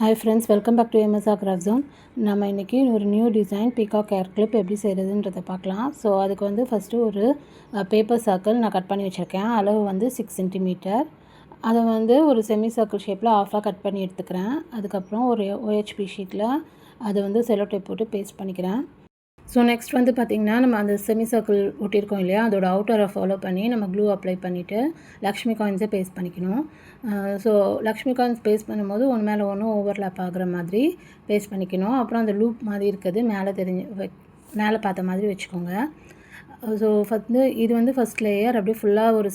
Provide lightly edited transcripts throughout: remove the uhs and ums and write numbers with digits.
Hi friends, welcome back to MSR craft zone. நம்ம இன்றைக்கி ஒரு new design peacock hair clip எப்படி செய்கிறதுன்றதை பார்க்கலாம். ஸோ அதுக்கு வந்து ஃபஸ்ட்டு ஒரு பேப்பர் சர்க்கிள் நான் கட் பண்ணி வச்சுருக்கேன். அளவு வந்து 6 சென்டிமீட்டர். அதை வந்து ஒரு செமி சர்க்கிள் ஷேப்பில் ஆஃபாக கட் பண்ணி எடுத்துக்கிறேன். அதுக்கப்புறம் ஒரு OHP ஷீட்டில் அதை வந்து செலோ டேப் போட்டு பேஸ்ட் பண்ணிக்கிறேன். ஸோ நெக்ஸ்ட் வந்து பார்த்திங்கன்னா, நம்ம அந்த செமி சர்க்கிள் ஒட்டியிருக்கோம் இல்லையா, அதோட அவுட்டரை ஃபாலோ பண்ணி நம்ம க்ளூ அப்ளை பண்ணிவிட்டு லக்ஷ்மி காயின்ஸை பேஸ்ட் பண்ணிக்கணும். ஸோ லக்ஷ்மி காயின்ஸ் பேஸ்ட் பண்ணும்போது ஒன்று மேலே ஒன்று ஓவர்லாப் ஆகிற மாதிரி பேஸ்ட் பண்ணிக்கணும். அப்புறம் அந்த லூப் மாதிரி இருக்குது மேலே பார்த்த மாதிரி வச்சுக்கோங்க. ஸோ இது வந்து ஃபஸ்ட் லேயர் அப்படியே ஃபுல்லாக ஒரு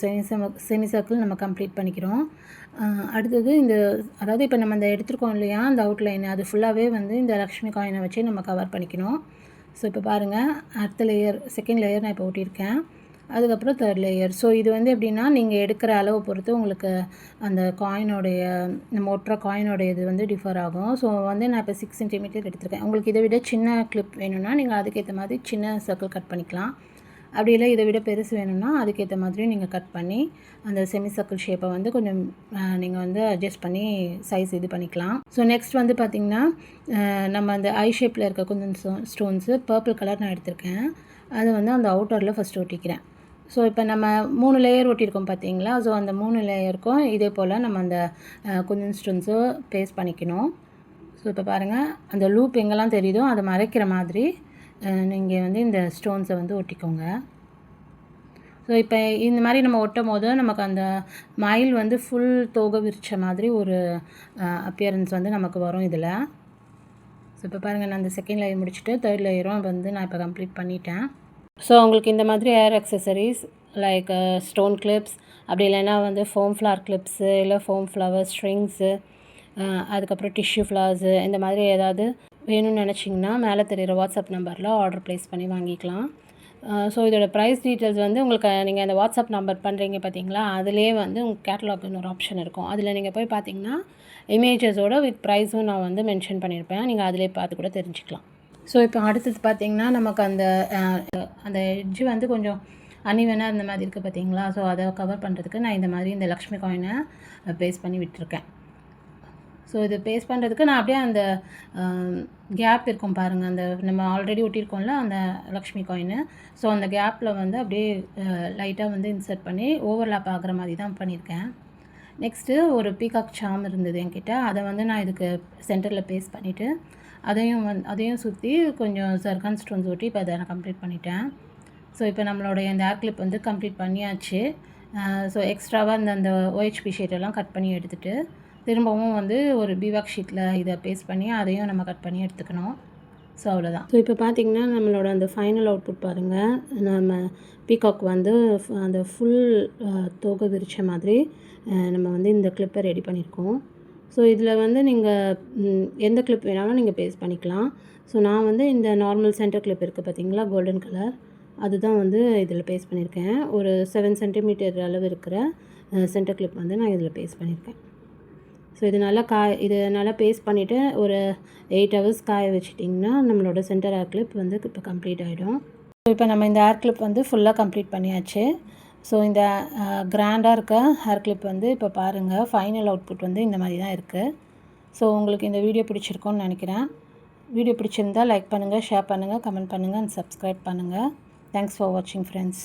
செமி சர்க்கிள் நம்ம கம்ப்ளீட் பண்ணிக்கிறோம். அடுத்தது அதாவது இப்போ நம்ம எடுத்துருக்கோம் இல்லையா, அந்த அவுட்லைன் அது ஃபுல்லாகவே வந்து இந்த லக்ஷ்மி காயினை வச்சு நம்ம கவர் பண்ணிக்கணும். ஸோ இப்போ பாருங்கள், அடுத்த லேயர் செகண்ட் லேயர் நான் இப்போ ஒட்டியிருக்கேன். அதுக்கப்புறம் தேர்ட் லேயர். ஸோ இது வந்து எப்படின்னா, நீங்கள் எடுக்கிற அளவை பொறுத்து உங்களுக்கு அந்த நம்ம ஒட்டுற காயினோடைய இது வந்து டிஃபர் ஆகும். ஸோ வந்து நான் இப்போ 6 சென்டிமீட்டர் எடுத்திருக்கேன். உங்களுக்கு இதை விட சின்ன கிளிப் வேணும்னா நீங்கள் அதுக்கேற்ற மாதிரி சின்ன சர்க்கிள் கட் பண்ணிக்கலாம். அப்படி இல்லை இதை விட பெருசு வேணும்னா அதுக்கேற்ற மாதிரி நீங்கள் கட் பண்ணி அந்த செமி சர்க்கிள் ஷேப்பை வந்து கொஞ்சம் நீங்கள் வந்து அட்ஜஸ்ட் பண்ணி சைஸ் இது பண்ணிக்கலாம். ஸோ நெக்ஸ்ட் வந்து பார்த்திங்கன்னா, நம்ம அந்த ஐ ஷேப்பில் இருக்க கொஞ்சம் ஸ்டோன்ஸு பர்பிள் கலர் நான் எடுத்திருக்கேன். அதை வந்து அந்த அவுட்டரில் ஃபஸ்ட்டு ஒட்டிக்கிறேன். ஸோ இப்போ நம்ம 3 லேயர் ஒட்டியிருக்கோம் பார்த்தீங்களா. ஸோ அந்த 3 லேயருக்கும் இதே போல் நம்ம அந்த கொஞ்சம் ஸ்டோன்ஸை பேஸ்ட் பண்ணிக்கணும். ஸோ இப்போ பாருங்கள், அந்த லூப் எங்கெல்லாம் தெரியுதோ அதை மறைக்கிற மாதிரி நீங்கள் வந்து இந்த ஸ்டோன்ஸை வந்து ஒட்டிக்கோங்க. ஸோ இப்போ இந்த மாதிரி நம்ம ஒட்டும் போது நமக்கு அந்த மயில் வந்து ஃபுல் தோகை விரிச்ச மாதிரி ஒரு அப்பியரன்ஸ் வந்து நமக்கு வரும் இதில். ஸோ இப்போ பாருங்கள், நான் அந்த செகண்ட் லேயர் முடிச்சுட்டு தேர்ட் லேயரும் வந்து நான் இப்போ கம்ப்ளீட் பண்ணிட்டேன். ஸோ உங்களுக்கு இந்த மாதிரி hair accessories like stone clips, அப்படி இல்லைன்னா வந்து ஃபோம் ஃப்ளவர் கிளிப்ஸு, இல்லை ஃபோம் ஃப்ளவர் ஸ்ட்ரிங்ஸு, அதுக்கப்புறம் டிஷ்யூ ஃப்ளவர்ஸு, இந்த மாதிரி ஏதாவது வேணும்னு நினச்சிங்கன்னா மேலே தெரிகிற வாட்ஸ்அப் நம்பரில் ஆர்டர் ப்ளேஸ் பண்ணி வாங்கிக்கலாம். ஸோ இதோட ப்ரைஸ் டீட்டெயில்ஸ் வந்து உங்களுக்கு நீங்கள் அந்த வாட்ஸ்அப் நம்பர் பண்ணுறீங்க பார்த்தீங்களா, அதிலே வந்து உங்களுக்கு கேட்டலாக்னு ஒரு ஆப்ஷன் இருக்கும். அதில் நீங்கள் போய் பார்த்தீங்கன்னா இமேஜஸோட வித் ப்ரைஸும் நான் வந்து மென்ஷன் பண்ணியிருப்பேன். நீங்கள் அதிலே பார்த்து கூட தெரிஞ்சுக்கலாம். ஸோ இப்போ அடுத்தது பார்த்திங்கன்னா, நமக்கு அந்த எட்ஜு வந்து கொஞ்சம் அன்இவனாக இந்த மாதிரி இருக்குது பார்த்தீங்களா. ஸோ அதை கவர் பண்ணுறதுக்கு நான் இந்த லக்ஷ்மி காயினை பேஸ்ட் பண்ணி விட்டுருக்கேன். ஸோ இது பேஸ்ட் பண்ணுறதுக்கு நான் அப்படியே அந்த கேப் இருக்கும் பாருங்கள், அந்த நம்ம ஆல்ரெடி ஒட்டியிருக்கோம்ல அந்த லக்ஷ்மி காயினு. ஸோ அந்த கேப்பில் வந்து அப்படியே லைட்டாக வந்து இன்சர்ட் பண்ணி ஓவர்லாப் ஆகிற மாதிரி தான் பண்ணியிருக்கேன். நெக்ஸ்ட்டு ஒரு பீகாக் சாம் இருந்தது என்கிட்ட. அதை வந்து நான் இதுக்கு சென்டரில் பேஸ்ட் பண்ணிவிட்டு அதையும் சுற்றி கொஞ்சம் சர்கான் ஸ்டோன்ஸ் ஒட்டி இப்போ அதை நான் கம்ப்ளீட் பண்ணிட்டேன். ஸோ இப்போ நம்மளுடைய இந்த ஹேர் கிளிப் வந்து கம்ப்ளீட் பண்ணியாச்சு. ஸோ எக்ஸ்ட்ராவாக அந்த OHP ஷீட்டெல்லாம் கட் பண்ணி எடுத்துகிட்டு திரும்பவும் வந்து ஒரு பிவாக் ஷீட்டில் இதை பேஸ்ட் பண்ணி அதையும் நம்ம கட் பண்ணி எடுத்துக்கணும். ஸோ அவ்வளோதான். ஸோ இப்போ பார்த்திங்கன்னா, நம்மளோட அந்த ஃபைனல் அவுட்புட் பாருங்கள். நம்ம பீகாக் வந்து அந்த ஃபுல் தோகை விரிச்ச மாதிரி நம்ம வந்து இந்த கிளிப்பை ரெடி பண்ணியிருக்கோம். ஸோ இதில் வந்து நீங்கள் எந்த கிளிப் வேணாலும் நீங்கள் பேஸ்ட் பண்ணிக்கலாம். ஸோ நான் வந்து இந்த நார்மல் சென்டர் கிளிப் இருக்குது பார்த்தீங்களா, கோல்டன் கலர், அதுதான் வந்து இதில் பேஸ்ட் பண்ணியிருக்கேன். ஒரு 7 சென்டிமீட்டர் அளவு இருக்கிற சென்டர் கிளிப் வந்து நான் இதில் பேஸ்ட் பண்ணியிருக்கேன். ஸோ இது நல்லா பேஸ்ட் பண்ணிவிட்டு ஒரு 8 ஹவர்ஸ் காய வச்சிட்டிங்கன்னா நம்மளோட சென்டர் ஹேர் கிளிப் வந்து இப்போ கம்ப்ளீட் ஆகிடும். ஸோ இப்போ நம்ம இந்த ஹேர் கிளிப் வந்து ஃபுல்லாக கம்ப்ளீட் பண்ணியாச்சு. ஸோ இந்த கிராண்டாக இருக்க ஹேர் கிளிப் வந்து இப்போ பாருங்கள், ஃபைனல் அவுட்புட் வந்து இந்த மாதிரி தான் இருக்குது. ஸோ உங்களுக்கு இந்த வீடியோ பிடிச்சிருக்கோன்னு நினைக்கிறேன். வீடியோ பிடிச்சிருந்தால் லைக் பண்ணுங்கள், ஷேர் பண்ணுங்கள், கமெண்ட் பண்ணுங்கள் அண்ட் சப்ஸ்கிரைப் பண்ணுங்கள். தேங்க்ஸ் ஃபார் வாட்சிங் ஃப்ரெண்ட்ஸ்.